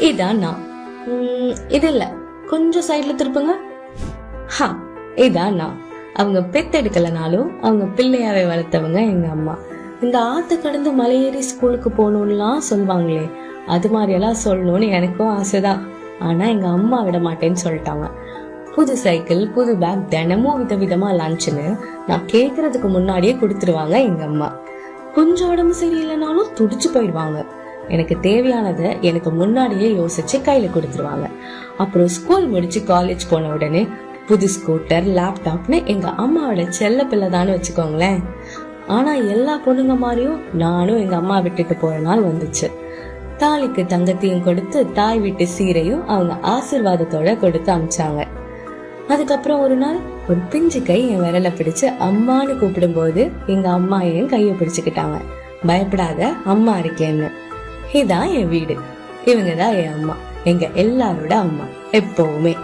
இதான் நான். இது இல்ல, கொஞ்சம் சைட்ல திருப்புங்க. இதான் நான். அவங்க பெத்தெடுக்கலனாலும் அவங்க பிள்ளையாவே வளர்த்தவங்க எங்க அம்மா. இந்த ஆத்து கடந்து மலையேறி ஸ்கூலுக்கு போகணும்லாம் சொல்லுவாங்களே, அது மாதிரி எல்லாம் சொல்லணும்னு எனக்கும் ஆசைதான். ஆனா எங்க அம்மா விட மாட்டேன்னு சொல்லிட்டாங்க. புது சைக்கிள், புது பேக், தினமும் விதவிதமா லஞ்சுன்னு நான் கேக்குறதுக்கு முன்னாடியே கொடுத்துருவாங்க எங்க அம்மா. கொஞ்சம் உடம்பு சரியில்லைனாலும் துடிச்சு போயிடுவாங்க. எனக்கு தேவையானதை எனக்கு முன்னாடியே யோசிச்சு கையில கொடுத்துருவாங்க. அப்புறம் ஸ்கூல் முடிச்சு காலேஜ் போன உடனே புது ஸ்கூட்டர், லேப்டாப்னு எங்க அம்மாவோட செல்ல பிள்ளை தான்னு வச்சுக்கோங்களேன். ஆனா எல்லா பொண்ணுங்க மாதிரியும் நானும் எங்க அம்மா விட்டுட்டு போற நாள் வந்துச்சு. தாலிக்கு தங்கத்தையும் கொடுத்து தாய் வீட்டு சீரையும் அவங்க ஆசீர்வாதத்தோட கொடுத்து அமிச்சாங்க. அதுக்கப்புறம் ஒரு நாள் ஒரு பிஞ்சு கை என் விரலை பிடிச்சு அம்மான்னு கூப்பிடும் போது எங்க அம்மா என் கைய பிடிச்சுக்கிட்டாங்க. பயப்படாத, அம்மா இருக்கேன்னு. இதான் என் வீடு, இவங்கதான் என் அம்மா, எங்க எல்லாரோட அம்மா எப்பவுமே.